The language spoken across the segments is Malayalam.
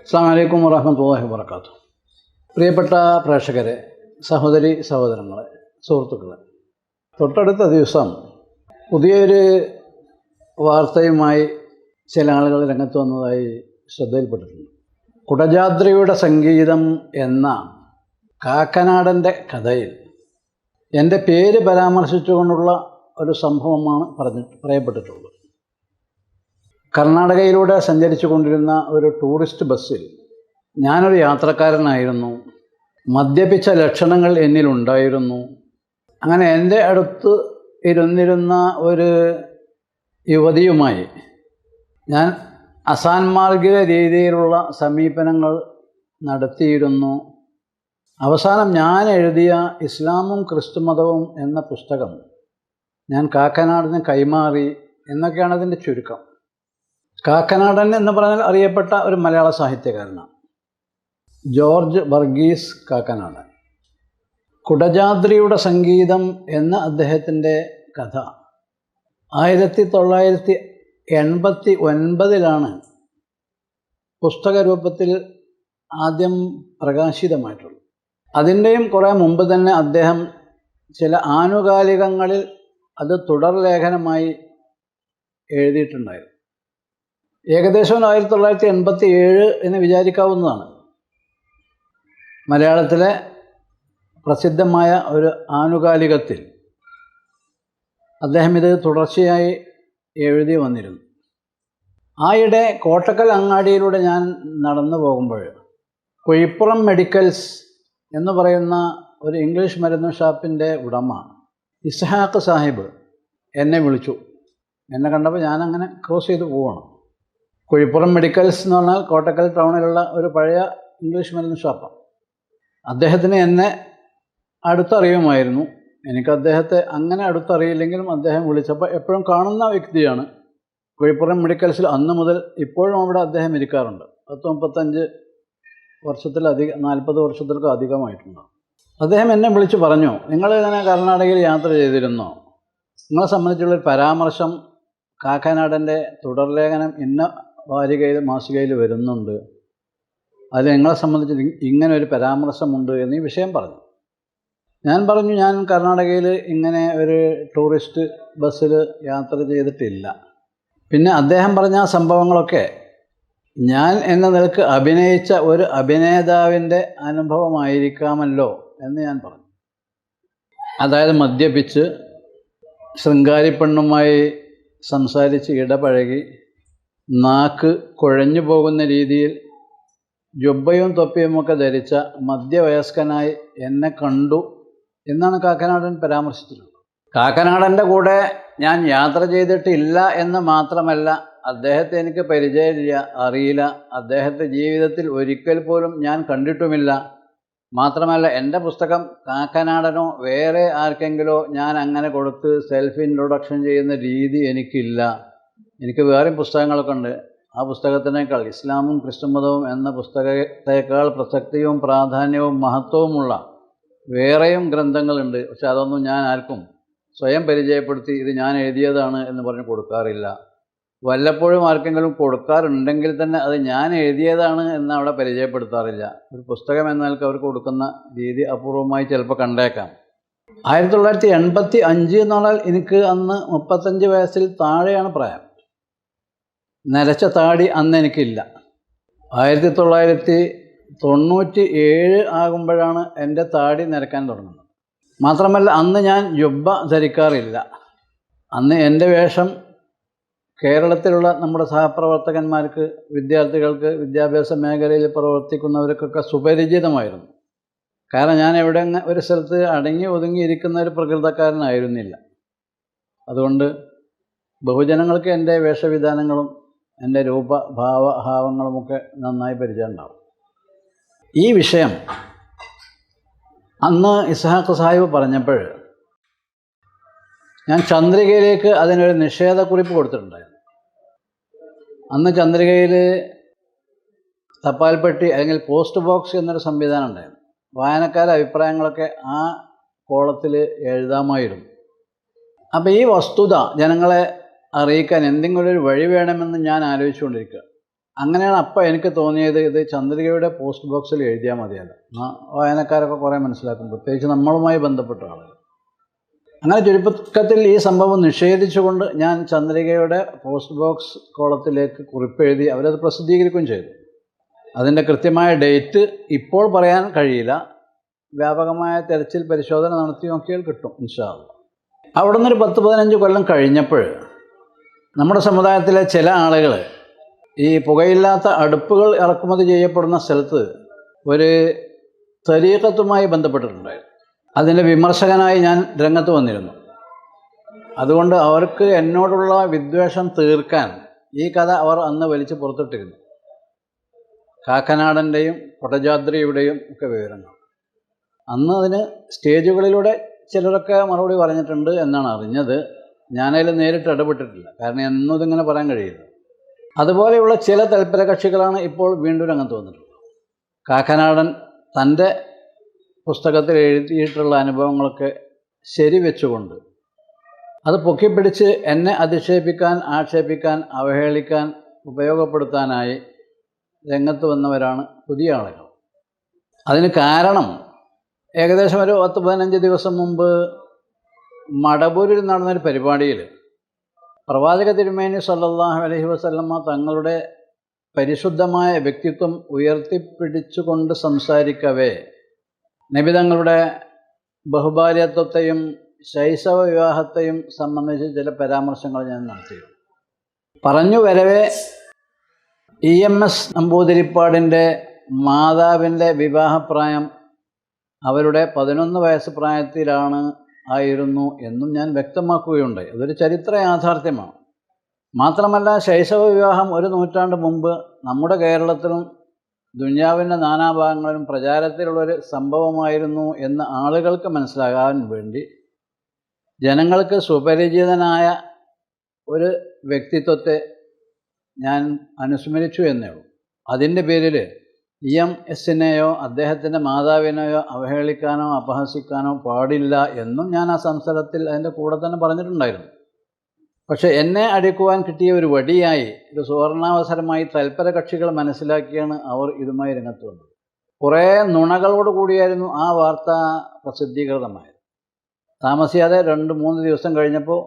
അസ്സലാമു അലൈക്കും വറഹ്മത്തുള്ളാഹി വബറകാതുഹു. പ്രിയപ്പെട്ട പ്രേക്ഷകരെ, സഹോദരി സഹോദരങ്ങളെ, സുഹൃത്തുക്കളെ, തൊട്ടടുത്ത ദിവസം പുതിയൊരു വാർത്തയുമായി ചില ആളുകൾ രംഗത്ത് വന്നതായി ശ്രദ്ധയിൽപ്പെട്ടിട്ടുണ്ട്. കുടജാദ്രിയുടെ സംഗീതം എന്ന കാക്കനാടൻ്റെ കഥയിൽ എൻ്റെ പേര് പരാമർശിച്ചുകൊണ്ടുള്ള ഒരു സംഭവമാണ് പറയപ്പെട്ടിട്ടുള്ളത്. കർണാടകയിലൂടെ സഞ്ചരിച്ചു കൊണ്ടിരുന്ന ഒരു ടൂറിസ്റ്റ് ബസ്സിൽ ഞാനൊരു യാത്രക്കാരനായിരുന്നു. മദ്യപിച്ച ലക്ഷണങ്ങൾ എന്നിലുണ്ടായിരുന്നു. അങ്ങനെ എൻ്റെ അടുത്ത് ഇരുന്നിരുന്ന ഒരു യുവതിയുമായി ഞാൻ അസാൻമാർഗിക രീതിയിലുള്ള സമീപനങ്ങൾ നടത്തിയിരുന്നു. അവസാനം ഞാൻ എഴുതിയ ഇസ്ലാമും ക്രിസ്തുമതവും എന്ന പുസ്തകം ഞാൻ കാക്കനാടിന് കൈമാറി എന്നൊക്കെയാണ് അതിൻ്റെ ചുരുക്കം. കാക്കനാടൻ എന്ന് പറഞ്ഞാൽ അറിയപ്പെട്ട ഒരു മലയാള സാഹിത്യകാരനാണ് ജോർജ് വർഗീസ് കാക്കനാടൻ. കുടജാദ്രിയുടെ സംഗീതം എന്ന അദ്ദേഹത്തിൻ്റെ കഥ 1989 പുസ്തക രൂപത്തിൽ ആദ്യം പ്രകാശിതമായിട്ടുള്ളത്. അതിൻ്റെയും കുറേ മുമ്പ് തന്നെ അദ്ദേഹം ചില ആനുകാലികങ്ങളിൽ അത് തുടർ ലേഖനമായി എഴുതിയിട്ടുണ്ടായിരുന്നു. ഏകദേശം 1987 എന്ന് വിചാരിക്കാവുന്നതാണ്. മലയാളത്തിലെ പ്രസിദ്ധമായ ഒരു ആനുകാലികത്തിൽ അദ്ദേഹം ഇത് തുടർച്ചയായി എഴുതി വന്നിരുന്നു. ആയിടെ കോട്ടക്കൽ അങ്ങാടിയിലൂടെ ഞാൻ നടന്നു പോകുമ്പോൾ കുഴിപ്പുറം മെഡിക്കൽസ് എന്ന് പറയുന്ന ഒരു ഇംഗ്ലീഷ് മരുന്ന് ഷാപ്പിൻ്റെ ഉടമ ഇസ്ഹാഖ് സാഹിബ് എന്നെ വിളിച്ചു. എന്നെ കണ്ടപ്പോൾ ഞാനങ്ങനെ ക്രോസ് ചെയ്ത് പോവുകയാണ്. കുഴിപ്പുറം മെഡിക്കൽസ് എന്ന് പറഞ്ഞാൽ കോട്ടക്കൽ ടൗണിലുള്ള ഒരു പഴയ ഇംഗ്ലീഷ് മരുന്ന് ഷാപ്പാണ്. അദ്ദേഹത്തിന് എന്നെ അടുത്തറിയുമായിരുന്നു. എനിക്ക് അദ്ദേഹത്തെ അങ്ങനെ അടുത്തറിയില്ലെങ്കിലും അദ്ദേഹം വിളിച്ചപ്പോൾ എപ്പോഴും കാണുന്ന വ്യക്തിയാണ്. കുഴിപ്പുറം മെഡിക്കൽസിൽ അന്ന് മുതൽ ഇപ്പോഴും അവിടെ അദ്ദേഹം ഇരിക്കാറുണ്ട്. 35 വർഷത്തിലധികം, 40 വർഷത്തിലൊക്കെ അധികമായിട്ടുണ്ടാകും. അദ്ദേഹം എന്നെ വിളിച്ച് പറഞ്ഞു, നിങ്ങൾ ഇങ്ങനെ കർണാടകയിൽ യാത്ര ചെയ്തിരുന്നോ? നിങ്ങളെ സംബന്ധിച്ചുള്ളൊരു പരാമർശം കാക്കനാടൻ്റെ തുടർലേഖനം ഇന്ന വാരികയിൽ മാസികയിൽ വരുന്നുണ്ട്, അതിൽ നിങ്ങളെ സംബന്ധിച്ച് ഇങ്ങനെ ഒരു പരാമർശമുണ്ട് എന്നീ വിഷയം പറഞ്ഞു. ഞാൻ പറഞ്ഞു, ഞാൻ കർണാടകയിൽ ഇങ്ങനെ ഒരു ടൂറിസ്റ്റ് ബസ്സിൽ യാത്ര ചെയ്തിട്ടില്ല. പിന്നെ അദ്ദേഹം പറഞ്ഞ ആ സംഭവങ്ങളൊക്കെ ഞാൻ എന്ന നിലക്ക് അഭിനയിച്ച ഒരു അഭിനേതാവിൻ്റെ അനുഭവമായിരിക്കാമല്ലോ എന്ന് ഞാൻ പറഞ്ഞു. അതായത് മദ്യപിച്ച് ശൃംഗാരിപ്പെണ്ണുമായി സംസാരിച്ച് ഇടപഴകി നാക്ക് കുഴഞ്ഞു പോകുന്ന രീതിയിൽ ജുബ്ബയും തൊപ്പിയുമൊക്കെ ധരിച്ച മധ്യവയസ്കനായി എന്നെ കണ്ടു എന്നാണ് കാക്കനാടൻ പരാമർശിച്ചിട്ടുള്ളത്. കാക്കനാടൻ്റെ കൂടെ ഞാൻ യാത്ര ചെയ്തിട്ടില്ല എന്ന് മാത്രമല്ല, അദ്ദേഹത്തെ എനിക്ക് പരിചയമില്ല, അറിയില്ല. അദ്ദേഹത്തെ ജീവിതത്തിൽ ഒരിക്കൽ പോലും ഞാൻ കണ്ടിട്ടുമില്ല. മാത്രമല്ല, എൻ്റെ പുസ്തകം കാക്കനാടനോ വേറെ ആർക്കെങ്കിലോ ഞാൻ അങ്ങനെ കൊടുത്ത് സെൽഫ് ഇൻട്രൊഡക്ഷൻ ചെയ്യുന്ന രീതി എനിക്കില്ല. എനിക്ക് വേറെയും പുസ്തകങ്ങളൊക്കെ ഉണ്ട്. ആ പുസ്തകത്തിനേക്കാൾ ഇസ്ലാമും ക്രിസ്തുമതവും എന്ന പുസ്തകത്തേക്കാൾ പ്രസക്തിയും പ്രാധാന്യവും മഹത്വവുമുള്ള വേറെയും ഗ്രന്ഥങ്ങളുണ്ട്. പക്ഷെ അതൊന്നും ഞാൻ ആർക്കും സ്വയം പരിചയപ്പെടുത്തി ഇത് ഞാൻ എഴുതിയതാണ് എന്ന് പറഞ്ഞ് കൊടുക്കാറില്ല. വല്ലപ്പോഴും ആർക്കെങ്കിലും കൊടുക്കാറുണ്ടെങ്കിൽ തന്നെ അത് ഞാൻ എഴുതിയതാണ് എന്ന് അവിടെ പരിചയപ്പെടുത്താറില്ല. ഒരു പുസ്തകം എന്നതിൽക്ക് അവർക്ക് കൊടുക്കുന്ന രീതി അപൂർവമായി ചിലപ്പോൾ കണ്ടേക്കാം. 1985 എന്ന് പറഞ്ഞാൽ എനിക്ക് അന്ന് 35 വയസ്സിൽ താഴെയാണ് പ്രായം. നരച്ച താടി അന്ന് എനിക്കില്ല. 1997 ആകുമ്പോഴാണ് എൻ്റെ താടി നരക്കാൻ തുടങ്ങുന്നത്. മാത്രമല്ല, അന്ന് ഞാൻ ജുബ്ബ ധരിക്കാറില്ല. അന്ന് എൻ്റെ വേഷം കേരളത്തിലുള്ള നമ്മുടെ സഹപ്രവർത്തകന്മാർക്ക്, വിദ്യാർത്ഥികൾക്ക്, വിദ്യാഭ്യാസ മേഖലയിൽ പ്രവർത്തിക്കുന്നവർക്കൊക്കെ സുപരിചിതമായിരുന്നു. കാരണം ഞാൻ എവിടെ ഒരു സ്ഥലത്ത് അടങ്ങി ഒതുങ്ങിയിരിക്കുന്ന ഒരു പ്രകൃതക്കാരനായിരുന്നില്ല. അതുകൊണ്ട് ബഹുജനങ്ങൾക്ക് എൻ്റെ വേഷവിധാനങ്ങളും എൻ്റെ രൂപഭാവങ്ങളുമൊക്കെ നന്നായി പരിചയം ഉണ്ടാവും. ഈ വിഷയം അന്ന് ഇസ്ഹാഖ് സാഹിബ് പറഞ്ഞപ്പോൾ ഞാൻ ചന്ദ്രികയിലേക്ക് അതിനൊരു നിഷേധക്കുറിപ്പ് കൊടുത്തിട്ടുണ്ടായിരുന്നു. അന്ന് ചന്ദ്രികയിൽ തപാൽപ്പെട്ടി അല്ലെങ്കിൽ പോസ്റ്റ് ബോക്സ് എന്നൊരു സംവിധാനം ഉണ്ടായിരുന്നു. വായനക്കാരുടെ അഭിപ്രായങ്ങളൊക്കെ ആ കോളത്തിൽ എഴുതാമായിരുന്നു. അപ്പോൾ ഈ വസ്തുത ജനങ്ങളെ അറിയിക്കാൻ എന്തെങ്കിലും ഒരു വഴി വേണമെന്ന് ഞാൻ ആലോചിച്ചുകൊണ്ടിരിക്കുക. അങ്ങനെയാണ് അപ്പോൾ എനിക്ക് തോന്നിയത് ഇത് ചന്ദ്രികയുടെ പോസ്റ്റ് ബോക്സിൽ എഴുതിയാൽ മതിയല്ലോ, വായനക്കാരൊക്കെ കുറേ മനസ്സിലാക്കും, പ്രത്യേകിച്ച് നമ്മളുമായി ബന്ധപ്പെട്ട ആളുകൾ. അങ്ങനെ ചുരുക്കത്തിൽ ഈ സംഭവം നിഷേധിച്ചുകൊണ്ട് ഞാൻ ചന്ദ്രികയുടെ പോസ്റ്റ് ബോക്സ് കോളത്തിലേക്ക് കുറിപ്പെഴുതി അവരത് പ്രസിദ്ധീകരിക്കുകയും ചെയ്തു. അതിൻ്റെ കൃത്യമായ ഡേറ്റ് ഇപ്പോൾ പറയാൻ കഴിയില്ല, വ്യാപകമായ തെരച്ചിൽ പരിശോധന നടത്തി നോക്കിയാൽ കിട്ടും ഇൻഷാ അല്ലാഹ്. അവിടെ നിന്നൊരു 10-15 കൊല്ലം കഴിഞ്ഞപ്പോൾ നമ്മുടെ സമുദായത്തിലെ ചില ആളുകൾ ഈ പുകയില്ലാത്ത അടുപ്പുകൾ ഇറക്കുമതി ചെയ്യപ്പെടുന്ന സ്ഥലത്ത് ഒരു തരീഖത്തുമായി ബന്ധപ്പെട്ടിട്ടുണ്ടായിരുന്നു. അതിൻ്റെ വിമർശകനായി ഞാൻ രംഗത്ത് വന്നിരുന്നു. അതുകൊണ്ട് അവർക്ക് എന്നോടുള്ള വിദ്വേഷം തീർക്കാൻ ഈ കഥ അവർ അന്ന് വലിച്ചു പുറത്തിട്ടിരുന്നു. കാക്കനാടൻ്റെയും കൊടജാദ്രിയുടെയും ഒക്കെ വിവരങ്ങൾ. അന്ന് അതിന് സ്റ്റേജുകളിലൂടെ ചിലരൊക്കെ മറുപടി പറഞ്ഞിട്ടുണ്ട് എന്നാണ് അറിഞ്ഞത്. ഞാനതിൽ നേരിട്ട് ഇടപെട്ടിട്ടില്ല, കാരണം എന്നും ഇതിങ്ങനെ പറയാൻ കഴിയില്ല. അതുപോലെയുള്ള ചില തൽപര കക്ഷികളാണ് ഇപ്പോൾ വീണ്ടും രംഗത്ത് വന്നിട്ടുള്ളത്. കാക്കനാടൻ തൻ്റെ പുസ്തകത്തിൽ എഴുതിയിട്ടുള്ള അനുഭവങ്ങളൊക്കെ ശരിവെച്ചുകൊണ്ട് അത് പൊക്കിപ്പിടിച്ച് എന്നെ അധിക്ഷേപിക്കാൻ, ആക്ഷേപിക്കാൻ, അവഹേളിക്കാൻ, ഉപയോഗപ്പെടുത്താനായി രംഗത്ത് വന്നവരാണ് പുതിയ ആളുകൾ. അതിന് കാരണം ഏകദേശം ഒരു 10-15 ദിവസം മുമ്പ് മടവൂരിൽ നടന്നൊരു പരിപാടിയിൽ പ്രവാചക തിരുമേനി സല്ലല്ലാഹു അലൈഹി വസല്ലമ തങ്ങളുടെ പരിശുദ്ധമായ വ്യക്തിത്വം ഉയർത്തിപ്പിടിച്ചുകൊണ്ട് സംസാരിക്കവേ നബി തങ്ങളുടെ ബഹുഭാര്യത്വത്തെയും ശൈശവ വിവാഹത്തെയും സംബന്ധിച്ച് ചില പരാമർശങ്ങൾ ഞാൻ നടത്തിയിരുന്നു. പറഞ്ഞു വരവേ EMS നമ്പൂതിരിപ്പാടിൻ്റെ മാതാവിൻ്റെ വിവാഹപ്രായം അവരുടെ 11 വയസ്സ് പ്രായത്തിലാണ് ആയിരുന്നു എന്നും ഞാൻ വ്യക്തമാക്കുകയുണ്ടായി. അതൊരു ചരിത്ര യാഥാർത്ഥ്യമാണ്. മാത്രമല്ല ശൈശവ വിവാഹം 1 നൂറ്റാണ്ട് മുമ്പ് നമ്മുടെ കേരളത്തിലും ദുനിയാവിൻ്റെ നാനാഭാഗങ്ങളിലും പ്രചാരത്തിലുള്ളൊരു സംഭവമായിരുന്നു എന്ന് ആളുകൾക്ക് മനസ്സിലാകാൻ വേണ്ടി ജനങ്ങൾക്ക് സുപരിചിതനായ ഒരു വ്യക്തിത്വത്തെ ഞാൻ അനുസ്മരിച്ചു എന്നേ ഉള്ളൂ. അതിൻ്റെ പേരിൽ EMSനെയോ അദ്ദേഹത്തിൻ്റെ മാതാവിനെയോ അവഹേളിക്കാനോ അപഹസിക്കാനോ പാടില്ല എന്നും ഞാൻ ആ സംസാരത്തിൽ അതിൻ്റെ കൂടെ തന്നെ പറഞ്ഞിട്ടുണ്ടായിരുന്നു. പക്ഷേ എന്നെ അടിക്കുവാൻ കിട്ടിയ ഒരു വടിയായി, ഒരു സുവർണാവസരമായി തൽപര കക്ഷികൾ മനസ്സിലാക്കിയാണ് അവർ ഇതുമായി രംഗത്ത് വന്നത്. കുറേ നുണകളോട് കൂടിയായിരുന്നു ആ വാർത്ത പ്രസിദ്ധീകൃതമായത്. താമസിയാതെ 2-3 ദിവസം കഴിഞ്ഞപ്പോൾ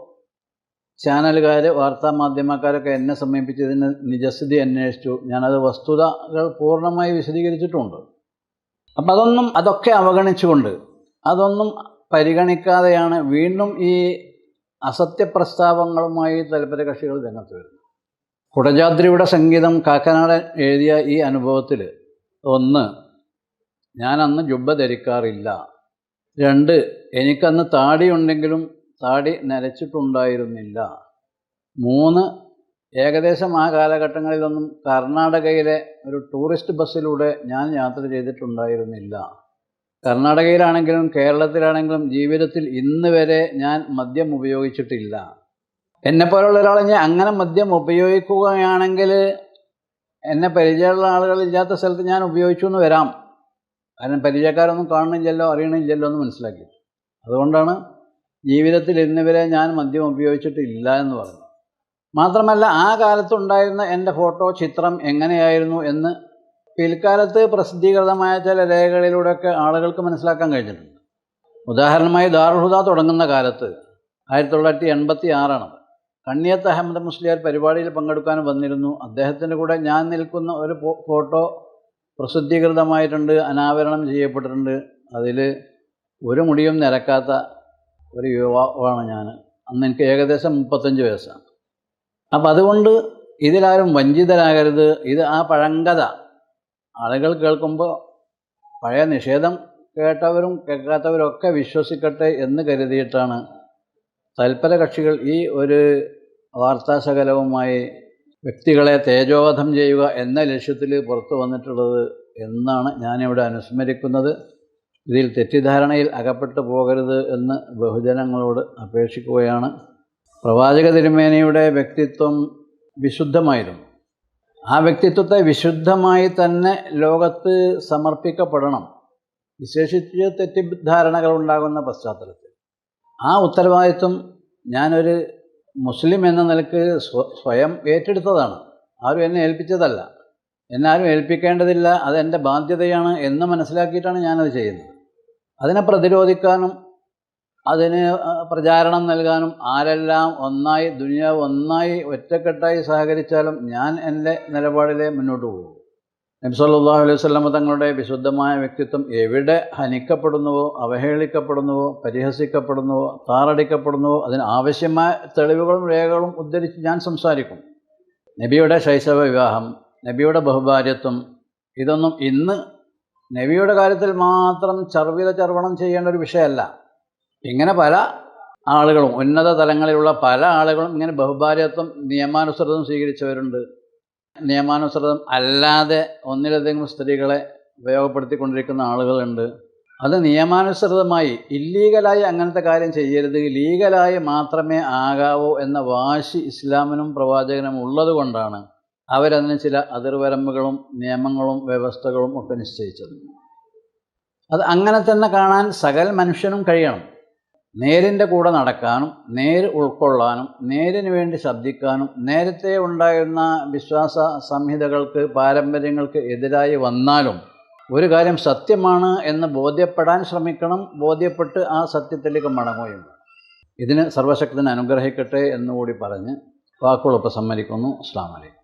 ചാനലുകാർ, വാർത്താമാധ്യമക്കാരൊക്കെ എന്നെ സമീപിച്ച് ഇതിന് നിജസ്ഥിതി അന്വേഷിച്ചു. ഞാനത് വസ്തുതകൾ പൂർണ്ണമായി വിശദീകരിച്ചിട്ടുണ്ട്. അപ്പം അതൊക്കെ അവഗണിച്ചുകൊണ്ട്, അതൊന്നും പരിഗണിക്കാതെയാണ് വീണ്ടും ഈ അസത്യപ്രസ്താവങ്ങളുമായി തൽപര കക്ഷികൾ രംഗത്ത് വരുന്നത്. കുടജാദ്രിയുടെ സംഗീതം കാക്കനാടൻ എഴുതിയ ഈ അനുഭവത്തിൽ 1, ഞാനന്ന് ജുബ്ബ ധരിക്കാറില്ല. 2, എനിക്കന്ന് താടിയുണ്ടെങ്കിലും താടി നരച്ചിട്ടുണ്ടായിരുന്നില്ല. 3, ഏകദേശം ആ കാലഘട്ടങ്ങളിലൊന്നും കർണാടകയിലെ ഒരു ടൂറിസ്റ്റ് ബസ്സിലൂടെ ഞാൻ യാത്ര ചെയ്തിട്ടുണ്ടായിരുന്നില്ല. കർണാടകയിലാണെങ്കിലും കേരളത്തിലാണെങ്കിലും ജീവിതത്തിൽ ഇന്ന് വരെ ഞാൻ മദ്യം ഉപയോഗിച്ചിട്ടില്ല. എന്നെപ്പോലുള്ള ഒരാളെ ഞാൻ അങ്ങനെ മദ്യം ഉപയോഗിക്കുകയാണെങ്കിൽ എന്നെ പരിചയമുള്ള ആളുകളില്ലാത്ത സ്ഥലത്ത് ഞാൻ ഉപയോഗിച്ചു എന്ന് വരാം. കാരണം പരിചയക്കാരൊന്നും കാണുന്നില്ലല്ലോ, അറിയണില്ലല്ലോ എന്ന് മനസ്സിലാക്കി. അതുകൊണ്ടാണ് ജീവിതത്തിൽ ഇന്ന് വരെ ഞാൻ മദ്യം ഉപയോഗിച്ചിട്ടില്ല എന്ന് പറഞ്ഞു. മാത്രമല്ല ആ കാലത്തുണ്ടായിരുന്ന എൻ്റെ ഫോട്ടോ, ചിത്രം എങ്ങനെയായിരുന്നു എന്ന് പിൽക്കാലത്ത് പ്രസിദ്ധീകൃതമായ ചില രേഖകളിലൂടെയൊക്കെ ആളുകൾക്ക് മനസ്സിലാക്കാൻ കഴിഞ്ഞിട്ടുണ്ട്. ഉദാഹരണമായി ദാറുൽ ഹുദ തുടങ്ങുന്ന കാലത്ത് 1986 കണ്ണിയത്ത് അഹമ്മദ് മുസ്ലിയാർ പരിപാടിയിൽ പങ്കെടുക്കാൻ വന്നിരുന്നു. അദ്ദേഹത്തിൻ്റെ കൂടെ ഞാൻ നിൽക്കുന്ന ഒരു ഫോട്ടോ പ്രസിദ്ധീകൃതമായിട്ടുണ്ട്, അനാവരണം ചെയ്യപ്പെട്ടിട്ടുണ്ട്. അതിൽ ഒരു മുടിയും നിരക്കാത്ത ഒരു യുവാവാണ് ഞാൻ. അന്ന് എനിക്ക് ഏകദേശം 35 വയസ്സാണ്. അപ്പം അതുകൊണ്ട് ഇതിലാരും വഞ്ചിതരാകരുത്. ഇത് ആ പഴങ്കഥ ആളുകൾ കേൾക്കുമ്പോൾ പഴയ നിഷേധം കേട്ടവരും കേൾക്കാത്തവരും ഒക്കെ വിശ്വസിക്കട്ടെ എന്ന് കരുതിയിട്ടാണ് തൽപര കക്ഷികൾ ഈ ഒരു വാർത്താശകലവുമായി വ്യക്തികളെ തേജോവധം ചെയ്യുക എന്ന ലക്ഷ്യത്തിൽ പുറത്തു വന്നിട്ടുള്ളത് എന്നാണ് ഞാനിവിടെ അനുസ്മരിക്കുന്നത്. ഇതിൽ തെറ്റിദ്ധാരണയിൽ അകപ്പെട്ടു പോകരുത് എന്ന് ബഹുജനങ്ങളോട് അപേക്ഷിക്കുകയാണ്. പ്രവാചക തിരുമേനിയുടെ വ്യക്തിത്വം വിശുദ്ധമായിരുന്നു. ആ വ്യക്തിത്വത്തെ വിശുദ്ധമായി തന്നെ ലോകത്ത് സമർപ്പിക്കപ്പെടണം, വിശേഷിച്ച് തെറ്റിദ്ധാരണകൾ ഉണ്ടാകുന്ന പശ്ചാത്തലത്തിൽ. ആ ഉത്തരവാദിത്വം ഞാനൊരു മുസ്ലിം എന്ന നിലക്ക് സ്വയം ഏറ്റെടുത്തതാണ്, ആരും എന്നെ ഏൽപ്പിച്ചതല്ല. എന്നാരും ഏൽപ്പിക്കേണ്ടതില്ല, അതെൻ്റെ ബാധ്യതയാണ് എന്ന് മനസ്സിലാക്കിയിട്ടാണ് ഞാനത് ചെയ്യുന്നത്. അതിനെ പ്രതിരോധിക്കാനും അതിന് പ്രചാരണം നൽകാനും ആരെല്ലാം ഒന്നായി ദുനിയാവ് ഒന്നായി ഒറ്റക്കെട്ടായി സഹകരിച്ചാലും ഞാൻ എൻ്റെ നിലപാടിലെ മുന്നോട്ട് പോകും. നബി സല്ലല്ലാഹു അലൈഹി വസല്ലം തങ്ങളുടെ വിശുദ്ധമായ വ്യക്തിത്വം എവിടെ ഹനിക്കപ്പെടുന്നുവോ, അവഹേളിക്കപ്പെടുന്നുവോ, പരിഹസിക്കപ്പെടുന്നുവോ, താറടിക്കപ്പെടുന്നുവോ അതിന് ആവശ്യമായ തെളിവുകളും രേഖകളും ഉദ്ധരിച്ച് ഞാൻ സംസാരിക്കും. നബിയുടെ ശൈശവ വിവാഹം, നബിയുടെ ബഹുഭാര്യത്വം, ഇതൊന്നും ഇന്ന് നബിയുടെ കാര്യത്തിൽ മാത്രം ചർവണം ചെയ്യേണ്ട ഒരു വിഷയമല്ല. ഇങ്ങനെ പല ആളുകളും, ഉന്നത തലങ്ങളിലുള്ള പല ആളുകളും ഇങ്ങനെ ബഹുഭാര്യത്വം നിയമാനുസൃതം സ്വീകരിച്ചവരുണ്ട്. നിയമാനുസൃതം അല്ലാതെ ഒന്നിലധികം സ്ത്രീകളെ ഉപയോഗപ്പെടുത്തിക്കൊണ്ടിരിക്കുന്ന ആളുകളുണ്ട്. അത് നിയമാനുസൃതമായി, ഇല്ലീഗലായി അങ്ങനത്തെ കാര്യം ചെയ്യരുത്, ലീഗലായി മാത്രമേ ആകാവൂ എന്ന വാശി ഇസ്ലാമിനും പ്രവാചകനും ഉള്ളത് കൊണ്ടാണ് അവരതിന് ചില അതിർവരമ്പുകളും നിയമങ്ങളും വ്യവസ്ഥകളും ഒക്കെ നിശ്ചയിച്ചത്. അത് അങ്ങനെ തന്നെ കാണാൻ സകല മനുഷ്യനും കഴിയണം. നേരിൻ്റെ കൂടെ നടക്കാനും നേര് ഉൾക്കൊള്ളാനും നേരിന് വേണ്ടി ശബ്ദിക്കാനും നേരത്തെ ഉണ്ടായിരുന്ന വിശ്വാസ സംഹിതകൾക്ക്, പാരമ്പര്യങ്ങൾക്ക് എതിരായി വന്നാലും ഒരു കാര്യം സത്യമാണ് എന്ന് ബോധ്യപ്പെടാൻ ശ്രമിക്കണം. ബോധ്യപ്പെട്ട് ആ സത്യത്തിലേക്ക് മടങ്ങുകയും. ഇതിന് സർവശക്തൻ അനുഗ്രഹിക്കട്ടെ എന്നുകൂടി പറഞ്ഞ് വാക്കുകൾ ഉപസംഹരിക്കുന്നു. അസ്സലാമു അലൈക്കും.